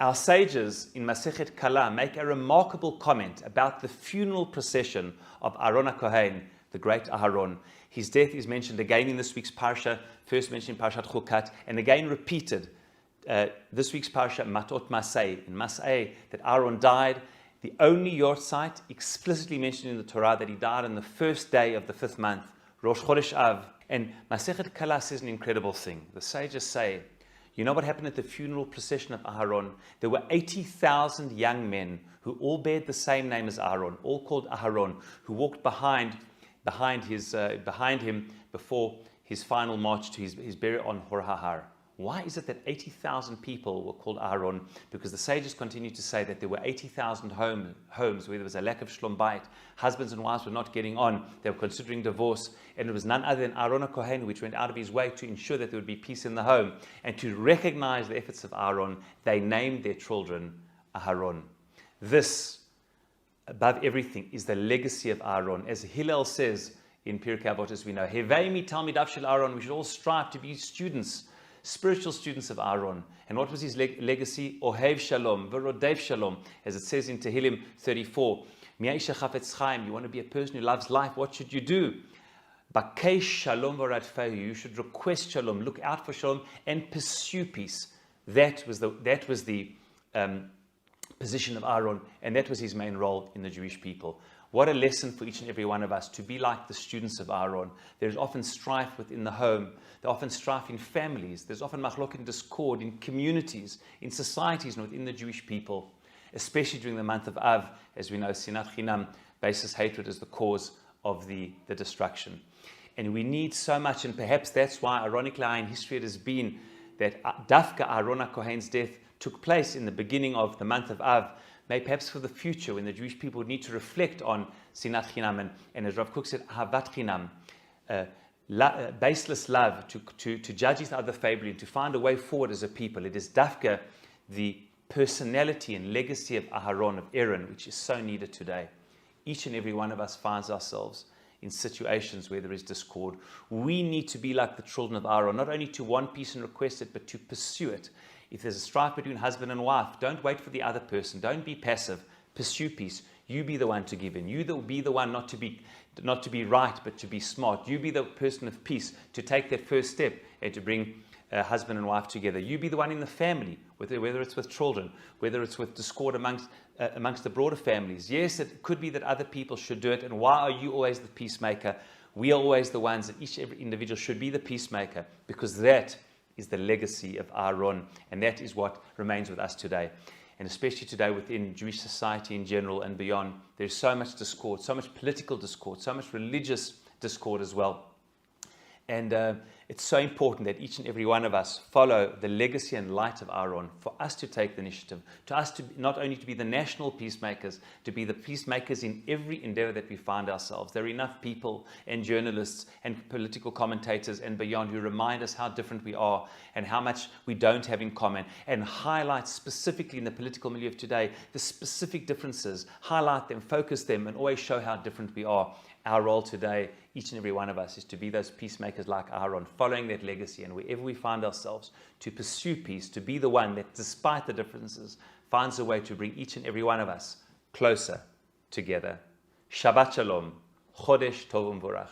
Our sages in Masechet Kala make a remarkable comment about the funeral procession of Aharon HaKohen, the great Aharon. His death is mentioned again in this week's Parasha, first mentioned in Parashat Chukat, and again repeated this week's Parasha, Matot-Masei, in Masei, that Aharon died. The only yahrzeit explicitly mentioned in the Torah that he died on the first day of the 5th month, Rosh Chodesh Av. And Masechet Kala says an incredible thing. The sages say, you know what happened at the funeral procession of Aharon? There were 80,000 young men who all bared the same name as Aharon, all called Aharon, who walked behind him before his final march to his burial on Hor HaHar. Why is it that 80,000 people were called Aharon? Because the sages continue to say that there were 80,000 homes where there was a lack of shalom bayit. Husbands and wives were not getting on. They were considering divorce. And it was none other than Aharon HaKohen which went out of his way to ensure that there would be peace in the home. And to recognize the efforts of Aharon, they named their children Aharon. This, above everything, is the legacy of Aharon. As Hillel says in Pirkei Avot, as we know, Hevei mi talmidav shel Aharon, we should all strive to be students, spiritual students of Aharon. And what was his legacy? Ohev shalom, v'rodev shalom, as it says in Tehillim 34. Mi'aisha chafetz chaim, you want to be a person who loves life, what should you do? Bakesh shalom v'radfehu, you should request shalom, look out for shalom, and pursue peace. That was the position of Aharon, and that was his main role in the Jewish people. What a lesson for each and every one of us to be like the students of Aharon. There's often strife within the home. There's often strife in families. There's often machlok and discord in communities, in societies, and within the Jewish people, especially during the month of Av. As we know, sinat chinam, baseless hatred, is the cause of the destruction. And we need so much, and perhaps that's why, ironically, in history it has been that Dafka Aharon HaKohen's death took place in the beginning of the month of Av. Maybe perhaps for the future, when the Jewish people would need to reflect on sinat chinam, and as Rav Kook said, ahavat chinam, baseless love, to judge each other favorably, and to find a way forward as a people. It is dafka, the personality and legacy of Aharon, of Aaron, which is so needed today. Each and every one of us finds ourselves in situations where there is discord. We need to be like the children of Aharon, not only to want peace and request it, but to pursue it. If there's a strife between husband and wife, don't wait for the other person. Don't be passive. Pursue peace. You be the one to give in. You be the one not to be right, but to be smart. You be the person of peace to take that first step and to bring husband and wife together. You be the one in the family, whether it's with children, whether it's with discord amongst the broader families. Yes, it could be that other people should do it. And why are you always the peacemaker? We are always the ones that each and every individual should be the peacemaker, because that is the legacy of Aharon, and that is what remains with us today. And especially today within Jewish society in general and beyond, there's so much discord, so much political discord, so much religious discord as well. And it's so important that each and every one of us follow the legacy and light of Aharon, for us to take the initiative, to us to not only to be the national peacemakers, to be the peacemakers in every endeavor that we find ourselves. There are enough people and journalists and political commentators and beyond who remind us how different we are and how much we don't have in common, and highlight specifically in the political milieu of today the specific differences, highlight them, focus them, and always show how different we are. Our role today, each and every one of us, is to be those peacemakers like Aharon, following that legacy, and wherever we find ourselves, to pursue peace, to be the one that, despite the differences, finds a way to bring each and every one of us closer together. Shabbat Shalom. Chodesh Tov U'Mvorach.